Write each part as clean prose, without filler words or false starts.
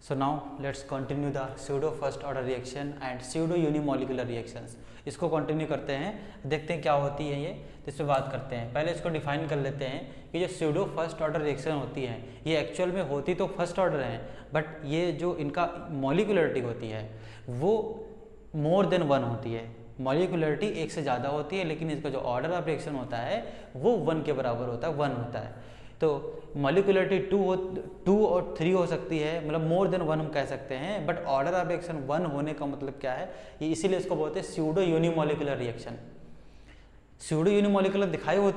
So now let's continue the pseudo first order reaction and pseudo unimolecular reactions. इसको continue करते हैं, देखते हैं क्या होती है ये, तो इस पर बात करते हैं। पहले इसको डिफाइन कर लेते हैं कि जो स्यूडो फर्स्ट ऑर्डर रिएक्शन होती है ये एक्चुअल में होती तो फर्स्ट ऑर्डर है, बट ये जो इनका मॉलिक्यूलरिटी होती है वो मोर देन वन होती है। मॉलिक्यूलरिटी एक से ज़्यादा होती है, लेकिन इसका जो ऑर्डर ऑफ रिएक्शन होता है वो वन के बराबर होता है, वन होता है। तो मॉलिक्यूलरिटी टू और थ्री हो सकती है, मतलब मोर देन वन हम कह सकते हैं, but order of reaction one होने का मतलब क्या है, ये इसीलिए इसको बोलते हैं pseudo unimolecular reaction. Pseudo unimolecular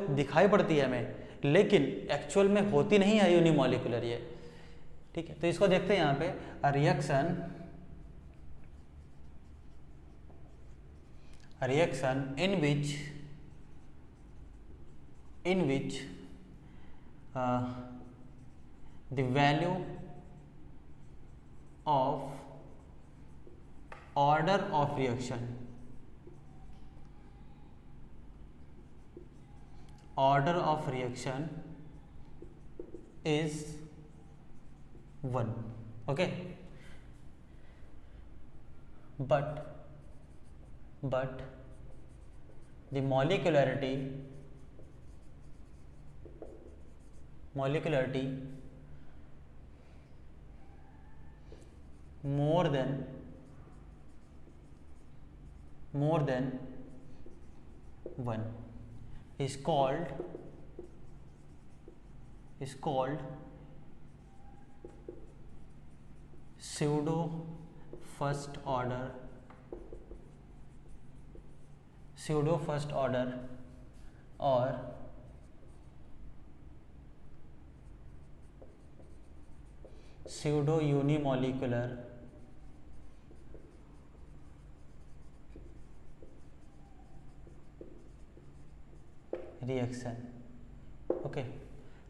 दिखाई पड़ती है हमें, लेकिन एक्चुअल में होती नहीं है यूनिमोलिकुलर ये, ठीक है। तो इसको देखते हैं यहाँ पे, reaction in which the value of order of reaction is 1, okay, but the molecularity more than 1 is called pseudo first order or pseudo unimolecular reaction, okay.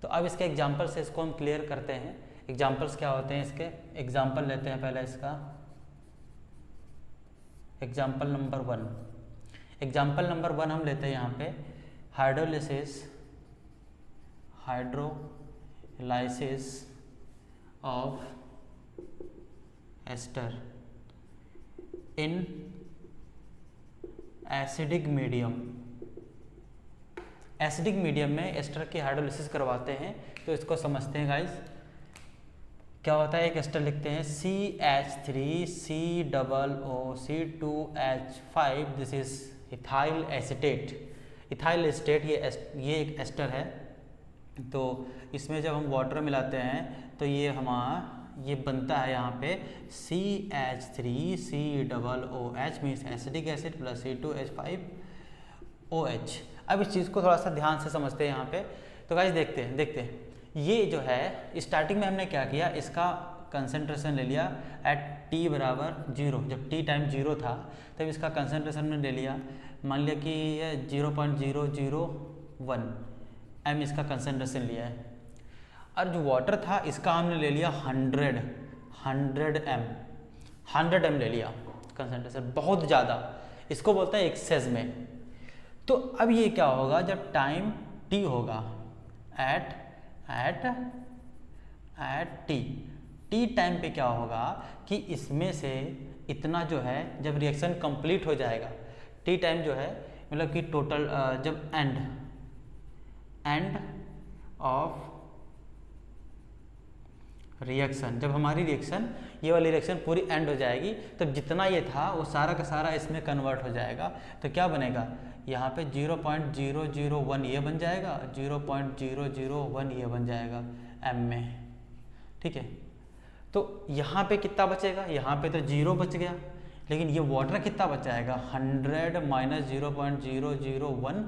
तो अब इसके एग्जाम्पल से इसको हम क्लियर करते हैं। एग्जाम्पल्स क्या होते हैं इसके, एग्जाम्पल लेते हैं पहले इसका। एग्जाम्पल नंबर वन हम लेते हैं यहाँ पे, hydrolysis of ester in acidic medium में एस्टर की हाइड्रोलिसिस करवाते हैं। तो इसको समझते हैं गाइस, क्या होता है। एक एस्टर लिखते हैं CH3COOC2H5, this is ethyl acetate. ये एक एस्टर है। तो इसमें जब हम वाटर मिलाते हैं तो ये बनता है यहाँ पे CH3COOH means acidic acid plus C2H5OH। अब इस चीज़ को थोड़ा सा ध्यान से समझते हैं यहाँ पे। तो गाइस देखते हैं ये जो है, स्टार्टिंग में हमने क्या किया, इसका कंसंट्रेशन ले लिया एट T बराबर 0। जब T टाइम 0 था तब इसका कंसंट्रेशन में ले लिया, मान लिया कि 0.001 m इसका कंसंट्रेशन लिया है। और जो वाटर था इसका हमने ले लिया 100 m ले लिया कंसंट्रेशन, बहुत ज़्यादा, इसको बोलते हैं एक्सेस में। तो अब ये क्या होगा, जब टाइम T होगा एट T टाइम पे क्या होगा कि इसमें से इतना जो है, जब रिएक्शन कंप्लीट हो जाएगा, T टाइम जो है मतलब कि टोटल जब एंड ऑफ रिएक्शन, जब हमारी रिएक्शन ये वाली रिएक्शन पूरी एंड हो जाएगी, तब जितना ये था वो सारा का सारा इसमें कन्वर्ट हो जाएगा। तो क्या बनेगा, यहाँ पे 0.001 ये बन जाएगा, 0.001 ये बन जाएगा m में, ठीक है। तो यहाँ पे कितना बचेगा, यहाँ पे तो 0 बच गया, लेकिन ये वाटर कितना बचाएगा, 100 माइनस 0.001,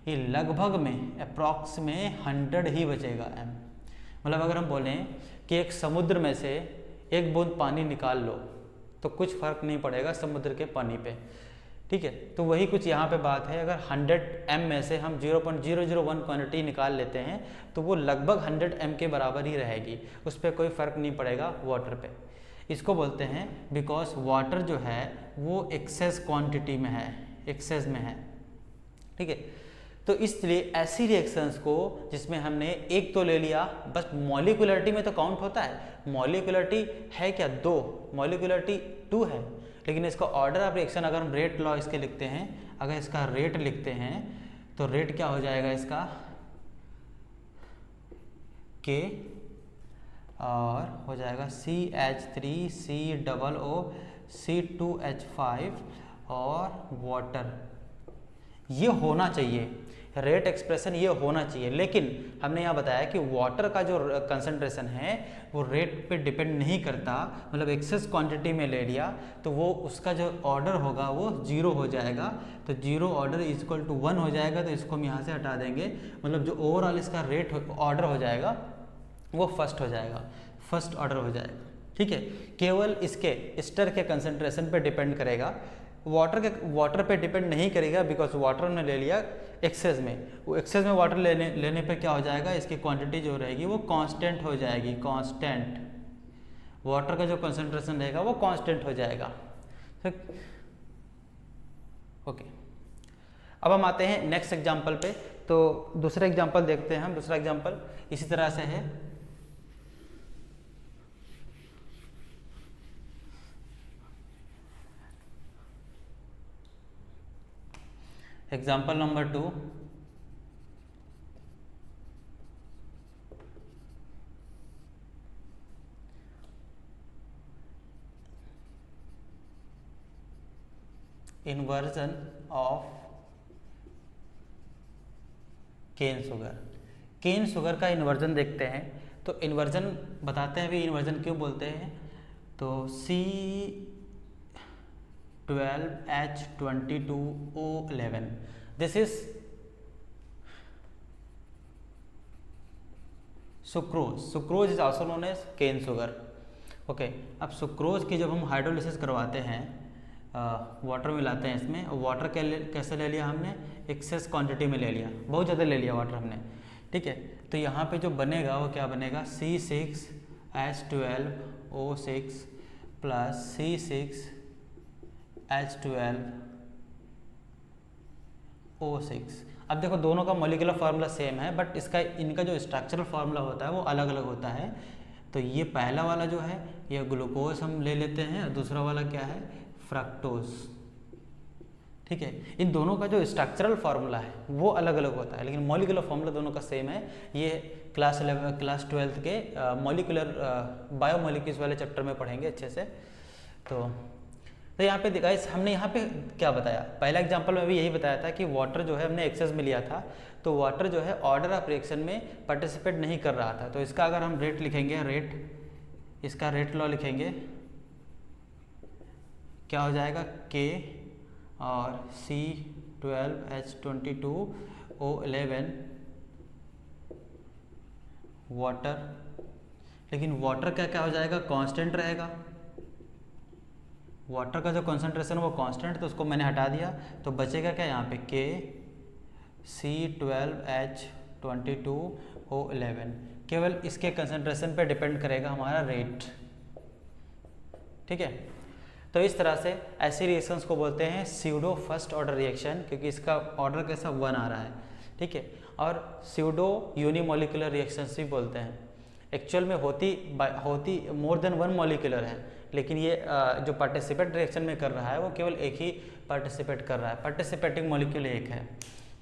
ये लगभग में अप्रॉक्स में 100 ही बचेगा m। मतलब अगर हम बोलें कि एक समुद्र में से एक बूंद पानी निकाल लो तो कुछ फर्क नहीं पड़ेगा समुद्र के पानी पे, ठीक है। तो वही कुछ यहाँ पे बात है, अगर 100 m में से हम 0.001 क्वांटिटी निकाल लेते हैं तो वो लगभग 100 m के बराबर ही रहेगी, उस पर कोई फ़र्क नहीं पड़ेगा वाटर पे। इसको बोलते हैं बिकॉज वाटर जो है वो एक्सेस क्वांटिटी में है, एक्सेस में है, ठीक है। तो इसलिए ऐसी रिएक्शंस को जिसमें हमने एक तो ले लिया, बस मॉलिक्यूलरिटी में तो काउंट होता है, मॉलिक्यूलरिटी है क्या 2, मॉलिक्यूलरिटी 2 है, लेकिन इसका ऑर्डर ऑफ रिएक्शन अगर हम रेट लॉ इसके लिखते हैं, अगर इसका रेट लिखते हैं तो रेट क्या हो जाएगा इसका K और हो जाएगा CH3COO C2H5 और वाटर। ये होना चाहिए, रेट एक्सप्रेशन ये होना चाहिए, लेकिन हमने यहाँ बताया कि वाटर का जो कंसंट्रेशन है वो रेट पे डिपेंड नहीं करता, मतलब एक्सेस क्वांटिटी में ले लिया तो वो उसका जो ऑर्डर होगा वो 0 हो जाएगा, तो 0 ऑर्डर इज इक्वल टू 1 हो जाएगा, तो इसको हम यहाँ से हटा देंगे, मतलब जो ओवरऑल इसका रेट ऑर्डर हो जाएगा वो फर्स्ट हो जाएगा, फर्स्ट ऑर्डर हो जाएगा। ठीक है, केवल इसके एस्टर के कंसंट्रेशन पे डिपेंड करेगा, वाटर पे डिपेंड नहीं करेगा, बिकॉज वाटर ने ले लिया एक्सेस में, वो एक्सेस में वाटर लेने पे क्या हो जाएगा, इसकी क्वांटिटी जो रहेगी वो कांस्टेंट हो जाएगी, कांस्टेंट, वाटर का जो कंसंट्रेशन रहेगा वो कांस्टेंट हो जाएगा। ठीक, ओके। अब हम आते हैं नेक्स्ट एग्जांपल पे, तो दूसरा एग्जांपल देखते हैं हम। दूसरा एग्जांपल इसी तरह से है, example number 2, inversion of cane sugar. Cane sugar का इन्वर्जन देखते हैं, तो इन्वर्जन बताते हैं भी, इन्वर्जन क्यों बोलते हैं, तो C12H22O11, this is sucrose, sucrose is also known as cane sugar. Okay, अब सुक्रोज की जब हम हाइड्रोलिसिस करवाते हैं, वाटर मिलाते हैं इसमें, वाटर कैसे ले लिया हमने, एक्सेस क्वांटिटी में ले लिया, बहुत ज़्यादा ले लिया वाटर हमने, ठीक है, तो यहाँ पे जो बनेगा वो क्या बनेगा, C6H12O6 प्लस C6H12O6। अब देखो दोनों का मॉलिक्यूलर फार्मूला सेम है, बट इनका जो स्ट्रक्चरल फार्मूला होता है वो अलग अलग होता है। तो ये पहला वाला जो है ये ग्लूकोज हम ले लेते हैं, और दूसरा वाला क्या है, फ्रक्टोज। ठीक है, इन दोनों का जो स्ट्रक्चरल फार्मूला है वो अलग अलग होता है, लेकिन मॉलिक्यूलर फार्मूला दोनों का सेम है। ये क्लास 12th के मॉलिक्यूलर बायोमॉलिक्यूल्स वाले चैप्टर में पढ़ेंगे अच्छे से। तो यहाँ पे गाइस हमने यहाँ पे क्या बताया, पहला एग्जांपल में भी यही बताया था कि वाटर जो है हमने एक्सेस में लिया था, तो वाटर जो है ऑर्डर ऑफ रिएक्शन में पार्टिसिपेट नहीं कर रहा था, तो इसका अगर हम रेट लिखेंगे, रेट, इसका रेट लॉ लिखेंगे, क्या हो जाएगा, K और C12H22O11 वाटर, लेकिन वाटर का क्या हो जाएगा, कांस्टेंट रहेगा, वाटर का जो कंसंट्रेशन वो कांस्टेंट, तो उसको मैंने हटा दिया, तो बचेगा क्या यहाँ पे, K C12H22O11, केवल इसके कंसंट्रेशन पे डिपेंड करेगा हमारा रेट। ठीक है, तो इस तरह से ऐसी रिएक्शंस को बोलते हैं स्यूडो फर्स्ट ऑर्डर रिएक्शन, क्योंकि इसका ऑर्डर कैसा 1 आ रहा है। ठीक है, और स्यूडो यूनिमोलिकुलर रिएक्शंस भी बोलते हैं, एक्चुअल में होती मोर देन 1 मॉलिक्यूलर है, लेकिन ये जो पार्टिसिपेट रिएक्शन में कर रहा है वो केवल एक ही पार्टिसिपेट कर रहा है, पार्टिसिपेटिंग मॉलिक्यूल एक है।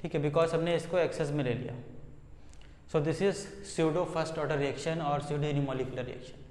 ठीक है, बिकॉज हमने इसको एक्सेस में ले लिया। So this is pseudo first order reaction और स्यूडो यूनिमोलिकुलर रिएक्शन।